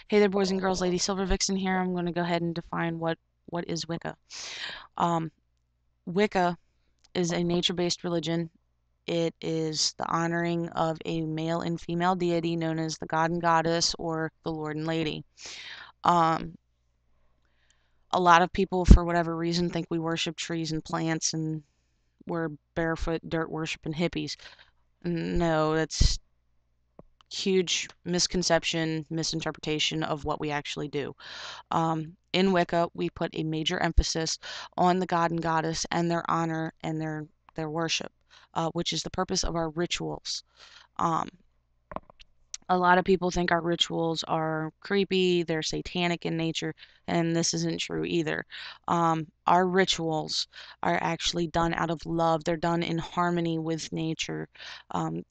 Hey there, boys and girls. Lady Silver Vixen here. I'm going to go ahead and define what is Wicca. Um, Wicca is a nature-based religion. It is the honoring of a male and female deity known as the god and goddess or the Lord and Lady. Um, a lot of people, for whatever reason, think we worship trees and plants and we're barefoot, dirt worshiping hippies. No, that's huge misconception, misinterpretation of what we actually do. In Wicca, we put a major emphasis on the god and goddess and their honor and their worship, which is the purpose of our rituals. Um, a lot of people think our rituals are creepy, they're satanic in nature, and this isn't true either. Our rituals are actually done out of love. They're done in harmony with nature.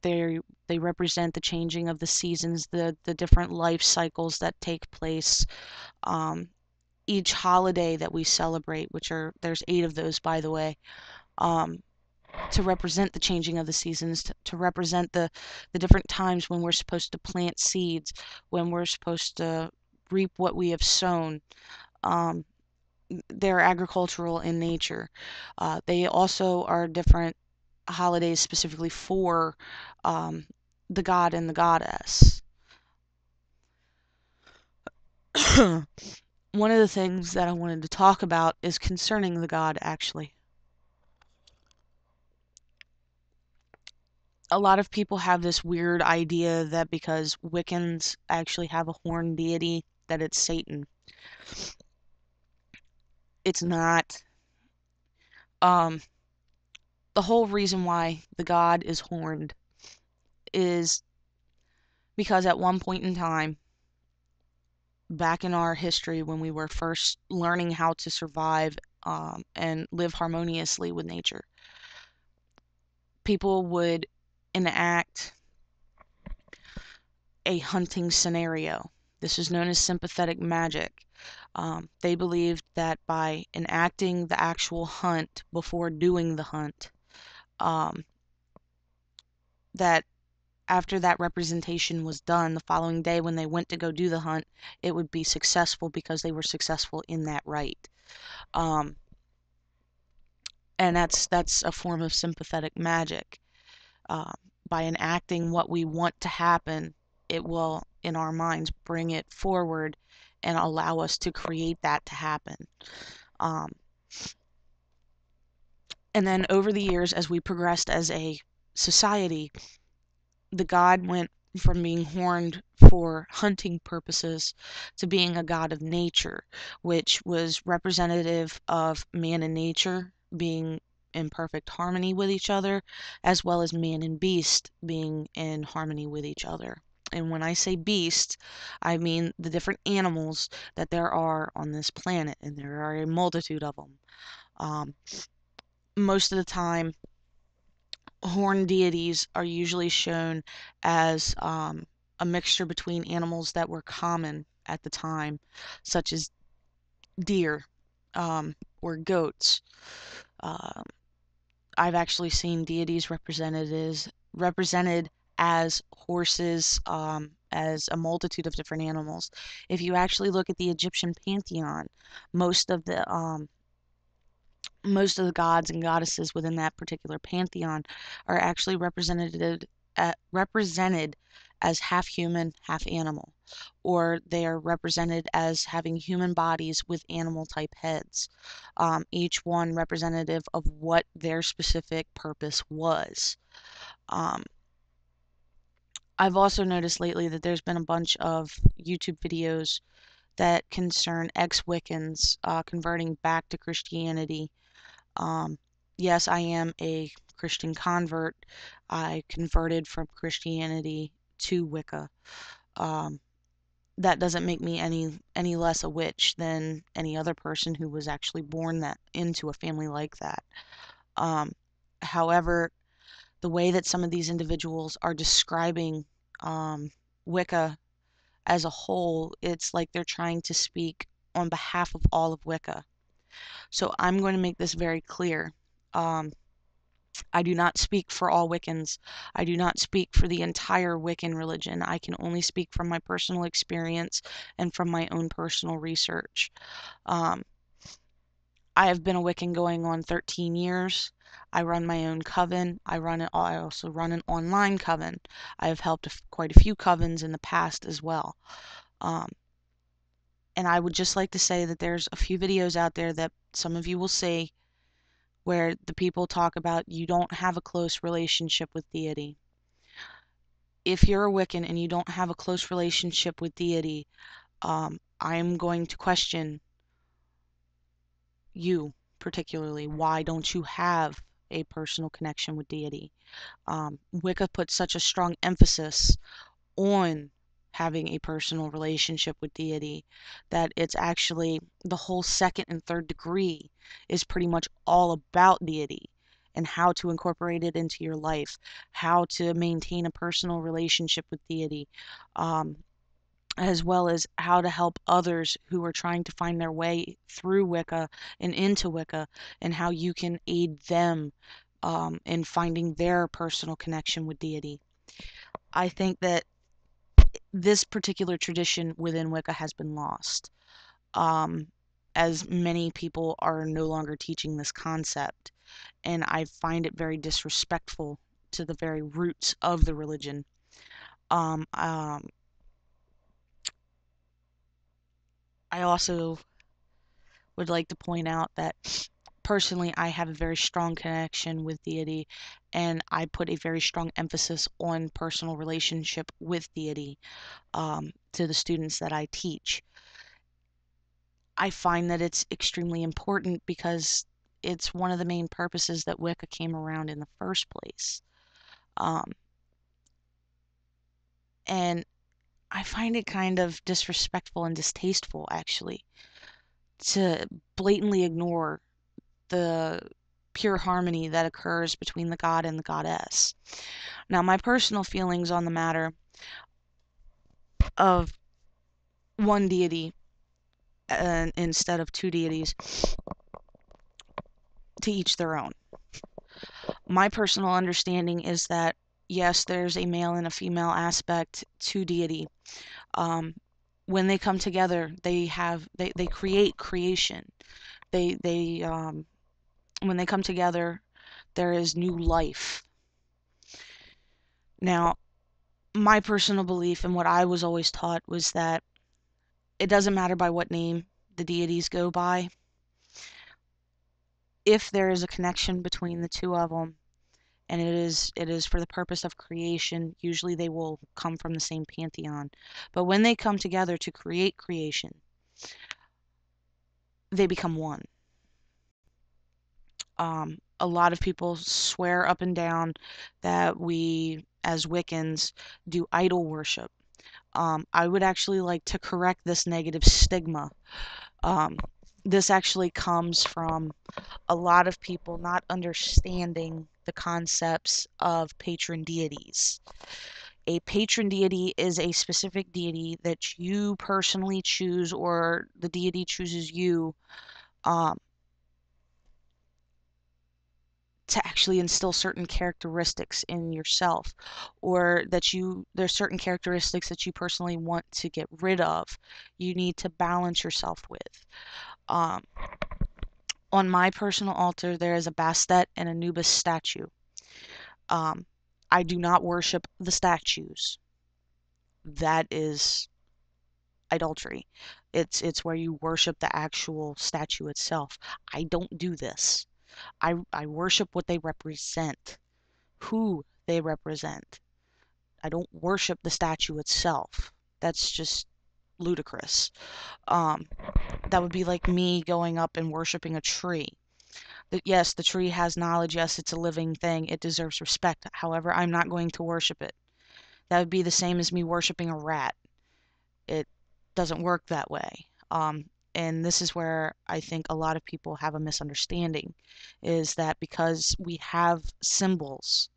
They represent the changing of the seasons, the different life cycles that take place. Um, each holiday that we celebrate, which are there's 8 of those by the way, um, to represent the changing of the seasons, to represent the different times when we're supposed to plant seeds, when we're supposed to reap what we have sown. Um, they're agricultural in nature. They also are different holidays specifically for um, the god and the goddess. One of the things that I wanted to talk about is concerning the god, actually. A lot of people have this weird idea that because Wiccans actually have a horned deity, that it's Satan. It's not. Um, the whole reason why the god is horned is because at one point in time, back in our history, when we were first learning how to survive and live harmoniously with nature, people would enact a hunting scenario. This is known as sympathetic magic. They believed that by enacting the actual hunt before doing the hunt, um, that after that representation was done, the following day when they went to go do the hunt, it would be successful because they were successful in that rite. Um, and that's a form of sympathetic magic. Uh, by enacting what we want to happen, it will, in our minds, bring it forward and allow us to create that to happen. Um, and then over the years, as we progressed as a society, the god went from being horned for hunting purposes to being a god of nature, which was representative of man and nature being in perfect harmony with each other, as well as man and beast being in harmony with each other. And when I say beast, I mean the different animals that there are on this planet, and there are a multitude of them. Um, most of the time, horned deities are usually shown as a mixture between animals that were common at the time, such as deer or goats. Um, I've actually seen deities represented as horses, as a multitude of different animals. If you actually look at the Egyptian pantheon, most of the um, most of the gods and goddesses within that particular pantheon are actually represented as half human, half animal, or they are represented as having human bodies with animal type heads, each one representative of what their specific purpose was. Um, I've also noticed lately that there's been a bunch of YouTube videos that concern ex-Wiccans converting back to Christianity. um, yes, I am a Christian convert. I converted from Christianity to Wicca. Um, that doesn't make me any less a witch than any other person who was actually born that into a family like that. Um, however, the way that some of these individuals are describing Wicca as a whole, it's like they're trying to speak on behalf of all of Wicca. So I'm going to make this very clear. Um, I do not speak for all Wiccans. I do not speak for the entire Wiccan religion. I can only speak from my personal experience and from my own personal research. Um, I have been a Wiccan going on 13 years. I run my own coven. I also run an online coven. I have helped quite a few covens in the past as well. Um, and I would just like to say that there's a few videos out there that some of you will see where the people talk about you don't have a close relationship with deity. If you're a Wiccan and you don't have a close relationship with deity, I'm going to question you particularly. Why don't you have a personal connection with deity? Wicca puts such a strong emphasis on having a personal relationship with deity that it's actually the whole second and third degree is pretty much all about deity and how to incorporate it into your life, how to maintain a personal relationship with deity, um, as well as how to help others who are trying to find their way through Wicca and into Wicca, and how you can aid them in finding their personal connection with deity. I think that this particular tradition within Wicca has been lost, um, as many people are no longer teaching this concept, and I find it very disrespectful to the very roots of the religion. Um, um, I also would like to point out that personally, I have a very strong connection with deity, and I put a very strong emphasis on personal relationship with deity to the students that I teach. I find that it's extremely important because it's one of the main purposes that Wicca came around in the first place. Um, and I find it kind of disrespectful and distasteful, actually, to blatantly ignore the pure harmony that occurs between the god and the goddess. Now, my personal feelings on the matter of one deity instead of two deities, to each their own. My personal understanding is that yes, there's a male and a female aspect to deity. Um, when they come together, they create creation. They when they come together, there is new life. Now, my personal belief and what I was always taught was that it doesn't matter by what name the deities go by. If there is a connection between the two of them, and it is for the purpose of creation, usually they will come from the same pantheon. But when they come together to create creation, they become one. A lot of people swear up and down that we, as Wiccans, do idol worship. I would actually like to correct this negative stigma. Um, this actually comes from a lot of people not understanding the concepts of patron deities. A patron deity is a specific deity that you personally choose, or the deity chooses you um, to actually instill certain characteristics in yourself, or that there's certain characteristics that you personally want to get rid of. You need to balance yourself with. Um, on my personal altar, there is a Bastet and Anubis statue. Um, I do not worship the statues. That is idolatry. It's where you worship the actual statue itself. I don't do this. I worship what they represent, who they represent. I don't worship the statue itself. That's just ludicrous. Um, that would be like me going up and worshiping a tree. Yes, the tree has knowledge. Yes, it's a living thing. It deserves respect. However, I'm not going to worship it. That would be the same as me worshiping a rat. It doesn't work that way. And this is where I think a lot of people have a misunderstanding, is that because we have symbols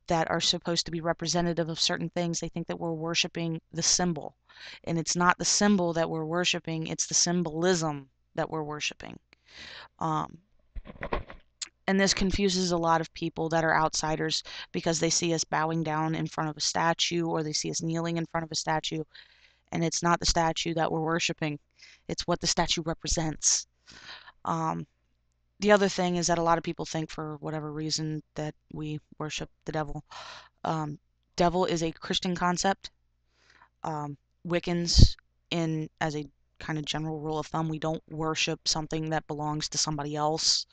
that are supposed to be representative of certain things, they think that we're worshiping the symbol. And it's not the symbol that we're worshiping, it's the symbolism that we're worshiping. Um, And this confuses a lot of people that are outsiders because they see us bowing down in front of a statue or they see us kneeling in front of a statue, and it's not the statue that we're worshiping. It's what the statue represents. Um, the other thing is that a lot of people think, for whatever reason, that we worship the devil. Um, Devil is a Christian concept. Um, Wiccans, in as a kind of general rule of thumb, we don't worship something that belongs to somebody else.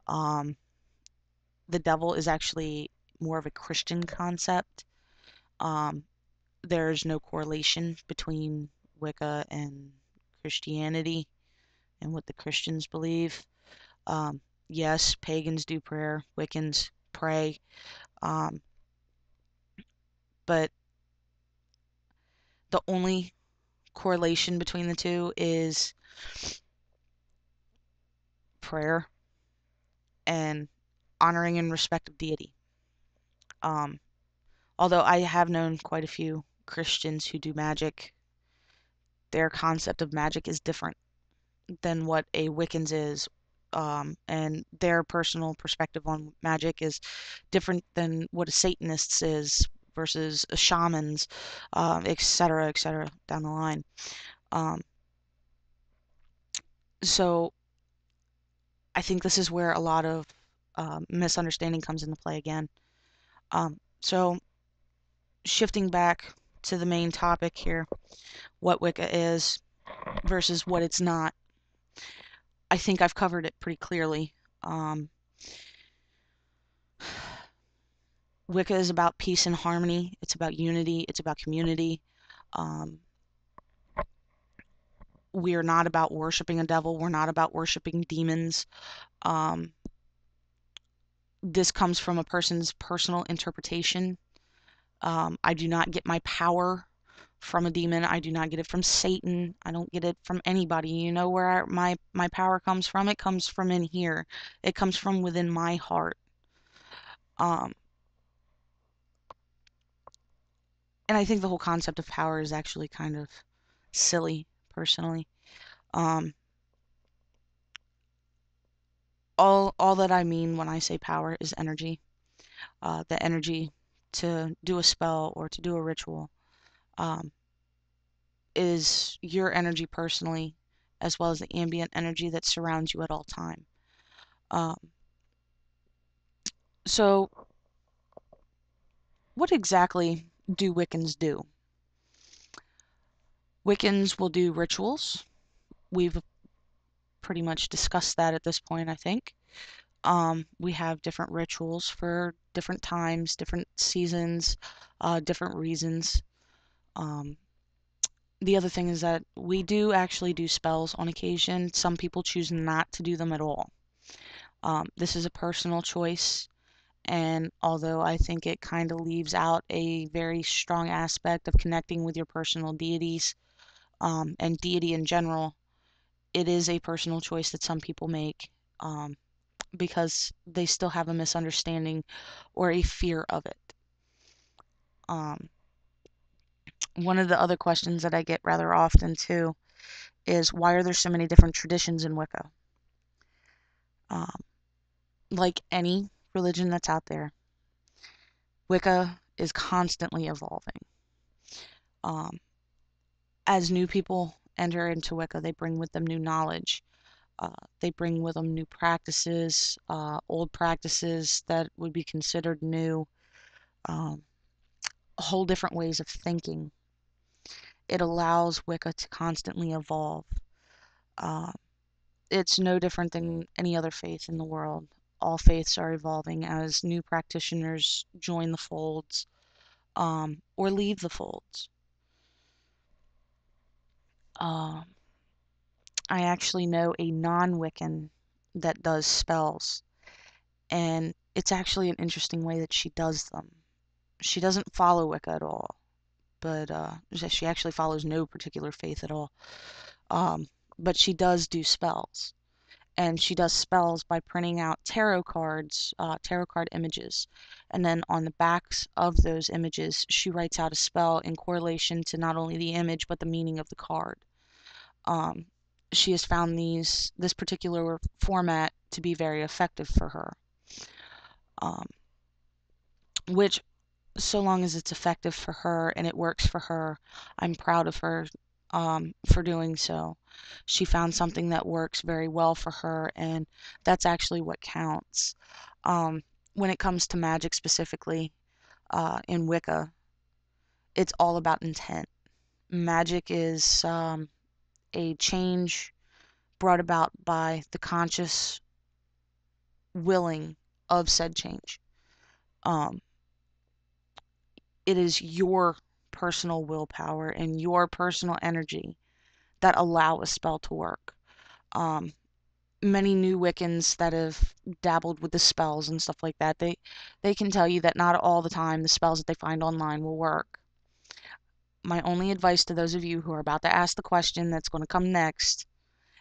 Um, the devil is actually more of a Christian concept. Um, there's no correlation between Wicca and Christianity and what the Christians believe. Um, yes, pagans do prayer, Wiccans pray, um, but the only correlation between the two is prayer and honoring and respect of deity. Um, Although I have known quite a few Christians who do magic, their concept of magic is different than what a Wiccan's is. And their personal perspective on magic is different than what a Satanist's is versus a shaman's, et cetera, down the line. Um, so I think this is where a lot of misunderstanding comes into play again. So shifting back to the main topic here, what Wicca is versus what it's not. I think I've covered it pretty clearly. Um, Wicca is about peace and harmony. It's about unity. It's about community. Um, we are not about worshiping a devil. We're not about worshiping demons. Um, this comes from a person's personal interpretation. I do not get my power from a demon. I do not get it from Satan. I don't get it from anybody. You know where my power comes from? It comes from in here. It comes from within my heart. Um, and I think the whole concept of power is actually kind of silly, personally. Um, all that I mean when I say power is energy. The energy to do a spell or to do a ritual um, is your energy personally, as well as the ambient energy that surrounds you at all time. Um, so, what exactly do Wiccans do? Wiccans will do rituals. We've pretty much discussed that at this point, I think. We have different rituals for different times, different seasons, different reasons. Um, the other thing is that we do actually do spells on occasion. Some people choose not to do them at all. This is a personal choice, and although I think it kind of leaves out a very strong aspect of connecting with your personal deities, and deity in general, it is a personal choice that some people make. Because they still have a misunderstanding or a fear of it. Um, One of the other questions that I get rather often too is, why are there so many different traditions in Wicca? Um, like any religion that's out there, Wicca is constantly evolving. Um, as new people enter into Wicca, they bring with them new knowledge. They bring with them new practices, old practices that would be considered new, um, whole different ways of thinking. It allows Wicca to constantly evolve. Uh, it's no different than any other faith in the world. All faiths are evolving as new practitioners join the folds, or leave the folds. Um, I actually know a non-Wiccan that does spells, and it's actually an interesting way that she does them. She doesn't follow Wicca at all, but she actually follows no particular faith at all. Um, but she does do spells. And she does spells by printing out tarot cards, tarot card images. And then on the backs of those images, she writes out a spell in correlation to not only the image, but the meaning of the card. Um, she has found this particular format to be very effective for her. um, which, so long as it's effective for her and it works for her, I'm proud of her for doing so. She found something that works very well for her, and that's actually what counts. When it comes to magic specifically, in Wicca, it's all about intent. Magic is a change brought about by the conscious willing of said change. Um, it is your personal willpower and your personal energy that allow a spell to work. Um, Many new Wiccans that have dabbled with the spells and stuff like that, they can tell you that not all the time the spells that they find online will work. My only advice to those of you who are about to ask the question that's going to come next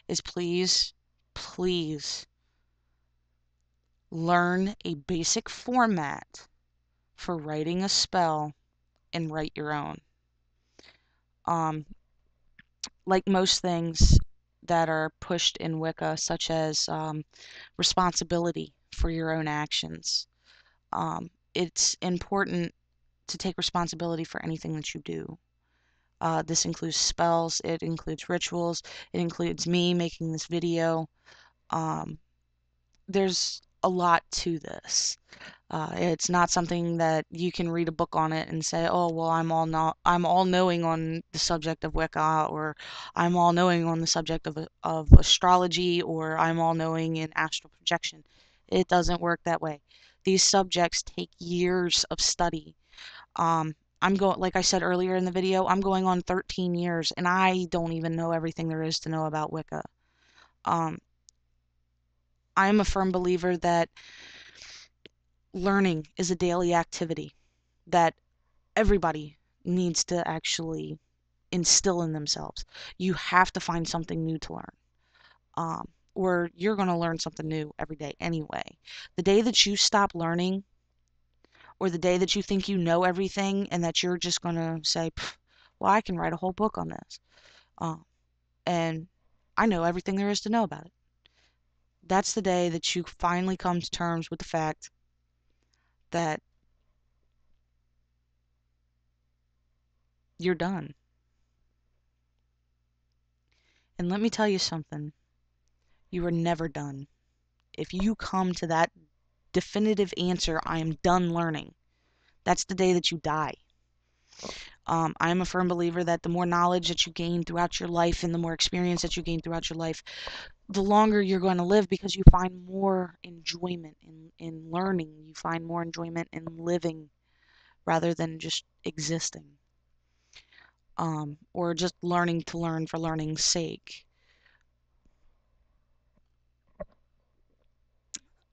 is please, please learn a basic format for writing a spell and write your own. Um, like most things that are pushed in Wicca, such as responsibility for your own actions, it's important to take responsibility for anything that you do. This includes spells, it includes rituals, it includes me making this video. There's a lot to this. It's not something that you can read a book on it and say, "Oh, well, I'm all knowing on the subject of Wicca," or "I'm all knowing on the subject of astrology," or "I'm all knowing in astral projection." It doesn't work that way. These subjects take years of study. Like I said earlier in the video, I'm going on 13 years, and I don't even know everything there is to know about Wicca. Um, I'm a firm believer that learning is a daily activity that everybody needs to actually instill in themselves. You have to find something new to learn, or you're going to learn something new every day anyway. The day that you stop learning, or the day that you think you know everything and that you're just going to say, well, I can write a whole book on this, uh, and I know everything there is to know about it. That's the day that you finally come to terms with the fact that you're done. And let me tell you something, you are never done. If you come to that definitive answer, I am done learning, that's the day that you die. I am a firm believer that the more knowledge that you gain throughout your life and the more experience that you gain throughout your life, the longer you're going to live, because you find more enjoyment in learning. You find more enjoyment in living rather than just existing, or just learning to learn for learning's sake.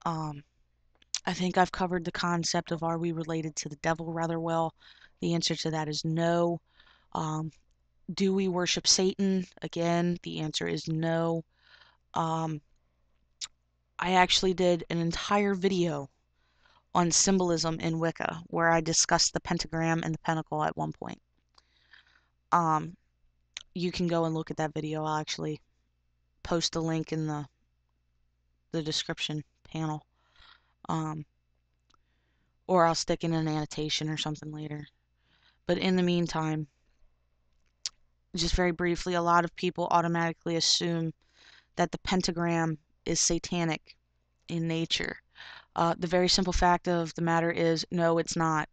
Um, I think I've covered the concept of, are we related to the devil, rather well. The answer to that is no. Um, do we worship Satan? Again, the answer is no. Um, I actually did an entire video on symbolism in Wicca where I discussed the pentagram and the pentacle at one point. You can go and look at that video. I'll actually post a link in the description panel. Or I'll stick in an annotation or something later. But in the meantime, just very briefly, a lot of people automatically assume that the pentagram is satanic in nature. The very simple fact of the matter is, no, it's not.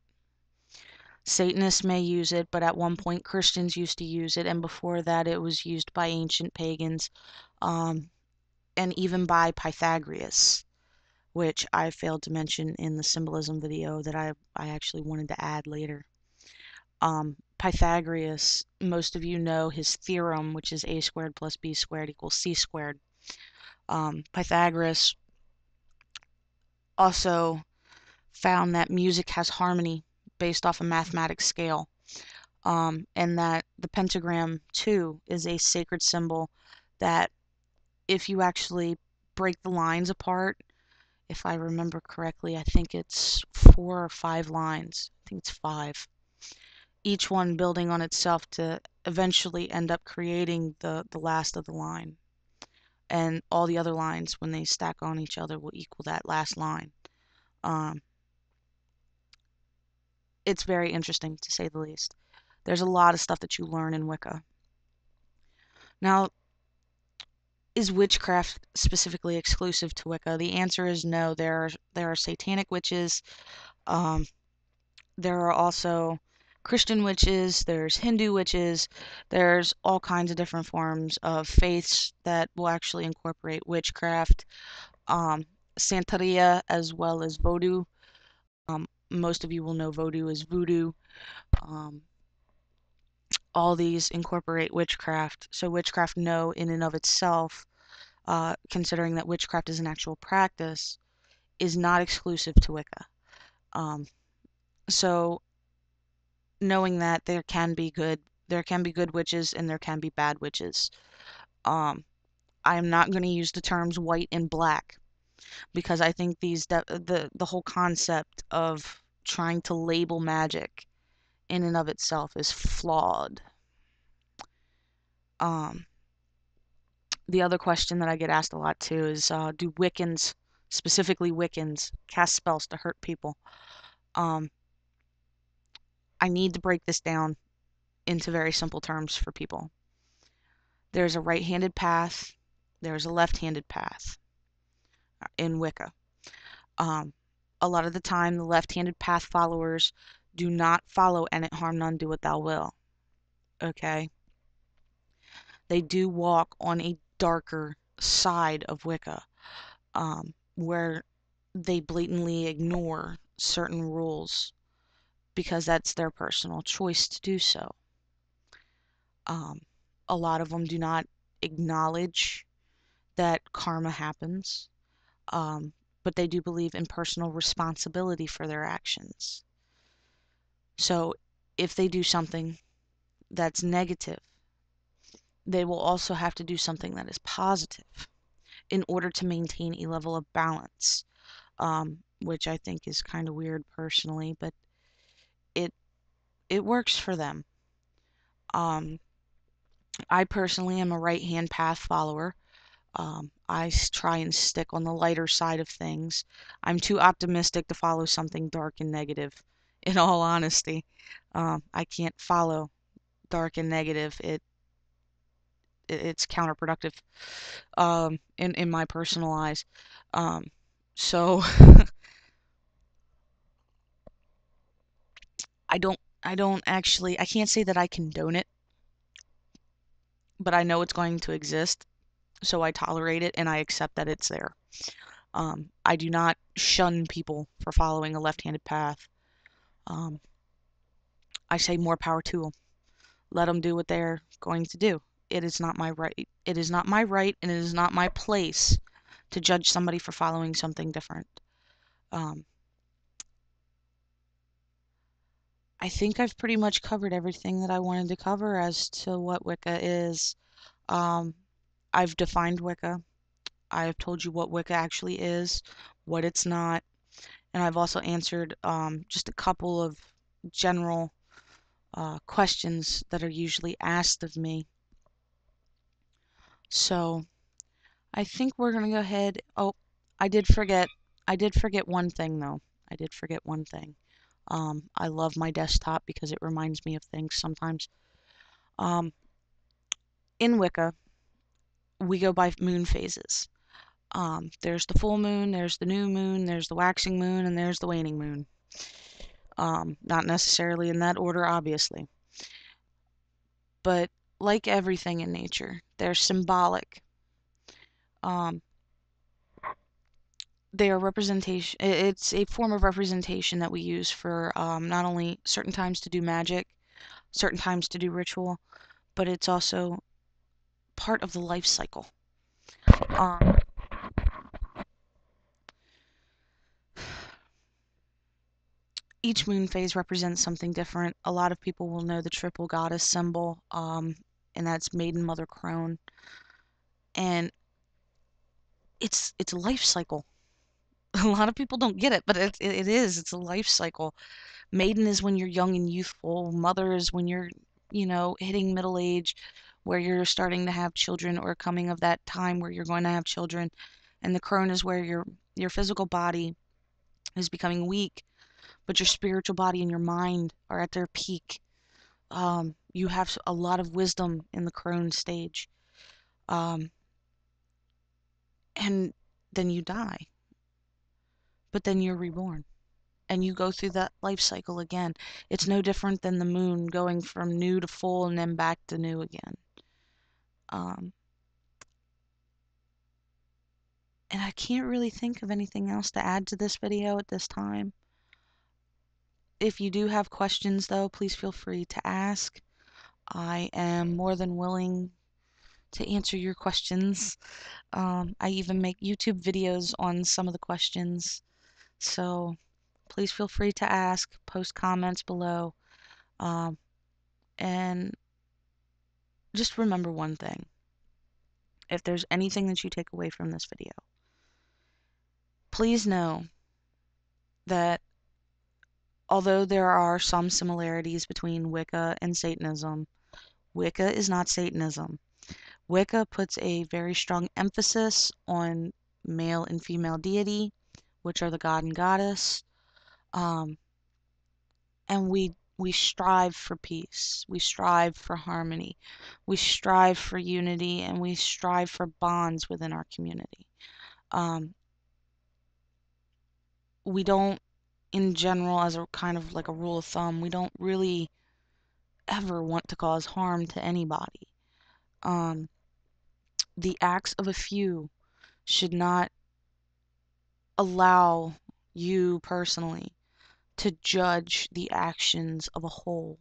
Satanists may use it, but at one point Christians used to use it, and before that it was used by ancient pagans, and even by Pythagoras, which I failed to mention in the symbolism video that I actually wanted to add later. Pythagoras, most of you know his theorem, which is a squared plus b squared equals c squared. Pythagoras also found that music has harmony based off a mathematic scale, and that the pentagram too is a sacred symbol that if you actually break the lines apart, if I remember correctly, I think it's 4 or 5 lines. I think it's 5. Each one building on itself to eventually end up creating the last of the line. And all the other lines, when they stack on each other, will equal that last line. it's very interesting, to say the least. There's a lot of stuff that you learn in Wicca. Now, is witchcraft specifically exclusive to Wicca? The answer is no. There are satanic witches. Um, there are also Christian witches. There's Hindu witches. There's all kinds of different forms of faiths that will actually incorporate witchcraft. Santeria as well as Vodou. Most of you will know Vodou as voodoo. Um, all these incorporate witchcraft. So witchcraft, no, in and of itself, considering that witchcraft is an actual practice, is not exclusive to Wicca. So knowing that there can be good witches and there can be bad witches. I am not going to use the terms white and black because I think the whole concept of trying to label magic in and of itself is flawed. The other question that I get asked a lot too is, do Wiccans, specifically Wiccans, cast spells to hurt people? I need to break this down into very simple terms for people. There's a right-handed path, there's a left-handed path in Wicca. A lot of the time, the left-handed path followers do not follow "and it harm none, do what thou will." Okay? They do walk on a darker side of Wicca, where they blatantly ignore certain rules because that's their personal choice to do so. A lot of them do not acknowledge that karma happens, but they do believe in personal responsibility for their actions. So if they do something that's negative, they will also have to do something that is positive in order to maintain a level of balance, which I think is kind of weird personally, but it works for them. I personally am a right-hand path follower. I try and stick on the lighter side of things. I'm too optimistic to follow something dark and negative, in all honesty. I can't follow dark and negative. It's counterproductive, in my personal eyes. So I can't say that I condone it, but I know it's going to exist, so I tolerate it and I accept that it's there. I do not shun people for following a left-handed path. I say more power to them. Let them do what they're going to do. It is not my right. It is not my right, and it is not my place to judge somebody for following something different. I think I've pretty much covered everything that I wanted to cover as to what Wicca is. I've defined Wicca. I've told you what Wicca actually is, what it's not, and I've also answered just a couple of general questions that are usually asked of me. So I think we're gonna go ahead. Oh, I did forget. I did forget one thing though. I did forget one thing. I love my desktop because it reminds me of things sometimes. In Wicca, we go by moon phases. There's the full moon, there's the new moon, there's the waxing moon, and there's the waning moon. Not necessarily in that order, obviously. But like everything in nature, they're symbolic. They are representation. It's a form of representation that we use for not only certain times to do magic, certain times to do ritual, but it's also part of the life cycle. Each moon phase represents something different. A lot of people will know the triple goddess symbol, and that's Maiden, Mother, Crone. And it's a life cycle. A lot of people don't get it, but it is. It's a life cycle. Maiden is when you're young and youthful. Mother is when you're, hitting middle age, where you're starting to have children or coming of that time where you're going to have children. And the crone is where your physical body is becoming weak, but your spiritual body and your mind are at their peak. You have a lot of wisdom in the crone stage. Um, and then you die, but then you're reborn and you go through that life cycle again. It's no different than the moon going from new to full and then back to new again. Um, and I can't really think of anything else to add to this video at this time. If you do have questions, though, please feel free to ask. I am more than willing to answer your questions. I even make YouTube videos on some of the questions. So please feel free to ask, post comments below. And just remember one thing. If there's anything that you take away from this video, please know that although there are some similarities between Wicca and Satanism, Wicca is not Satanism. Wicca puts a very strong emphasis on male and female deity, which are the god and goddess. And we strive for peace. We strive for harmony. We strive for unity, and we strive for bonds within our community. We don't, in general, as a kind of like a rule of thumb, we don't really ever want to cause harm to anybody. The acts of a few should not allow you personally to judge the actions of a whole.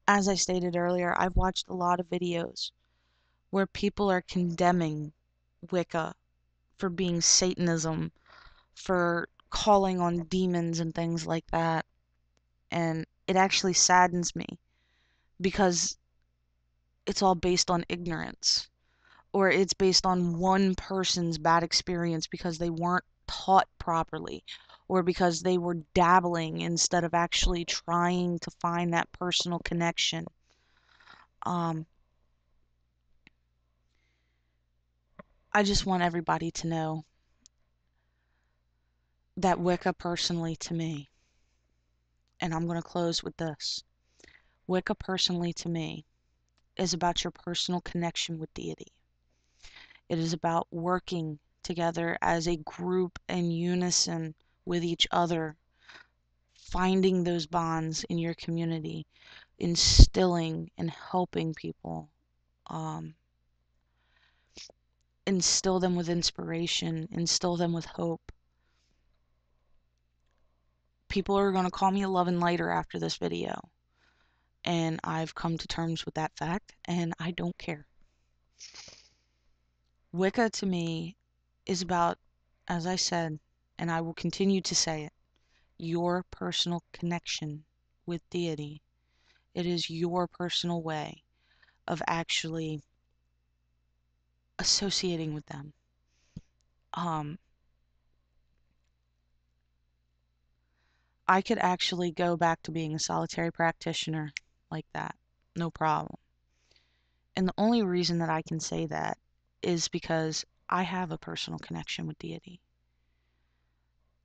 As I stated earlier, I've watched a lot of videos where people are condemning Wicca for being Satanism, for calling on demons and things like that. And it actually saddens me because it's all based on ignorance, or it's based on one person's bad experience because they weren't taught properly, or because they were dabbling instead of actually trying to find that personal connection. I just want everybody to know that Wicca personally to me, and I'm going to close with this, Wicca personally to me is about your personal connection with deity. It is about working together as a group in unison with each other, finding those bonds in your community, instilling and helping people, instill them with inspiration, instill them with hope. People are going to call me a love and lighter after this video, and I've come to terms with that fact, and I don't care. Wicca to me is about, as I said, and I will continue to say it, your personal connection with deity. It is your personal way of actually associating with them. I could actually go back to being a solitary practitioner like that, no problem. And the only reason that I can say that is because I have a personal connection with deity.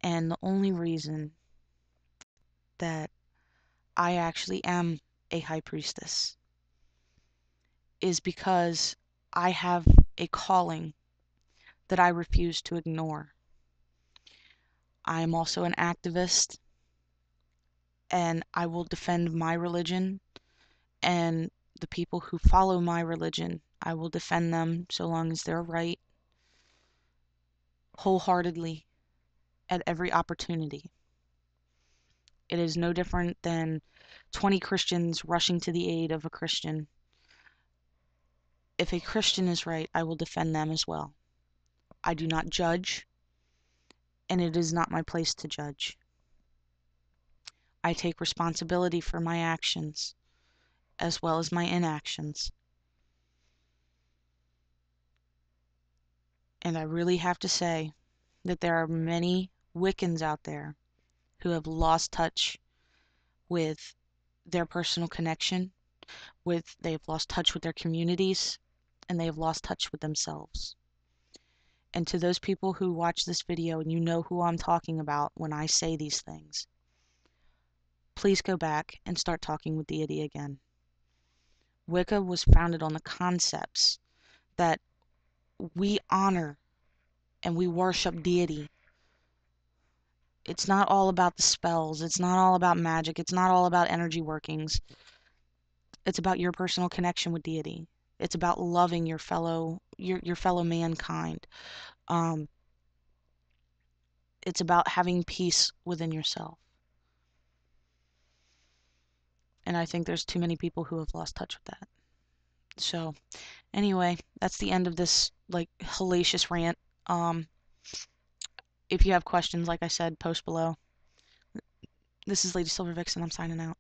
And the only reason that I actually am a high priestess is because I have a calling that I refuse to ignore. I am also an activist, and I will defend my religion and the people who follow my religion. I will defend them so long as they're right, wholeheartedly, at every opportunity. It is no different than 20 Christians rushing to the aid of a Christian. If a Christian is right, I will defend them as well. I do not judge, and it is not my place to judge. I take responsibility for my actions as well as my inactions. And I really have to say that there are many Wiccans out there who have lost touch with their personal connection, they've lost touch with their communities, and they have lost touch with themselves. And to those people who watch this video and you know who I'm talking about when I say these things, please go back and start talking with Deity again. Wicca was founded on the concepts that we honor and we worship Deity. It's not all about the spells. It's not all about magic. It's not all about energy workings. It's about your personal connection with Deity. It's about loving your fellow mankind. Um, it's about having peace within yourself. And I think there's too many people who have lost touch with that. So anyway, that's the end of this like hellacious rant. Um, if you have questions, like I said, post below. This is Lady Silver Vixen. I'm signing out.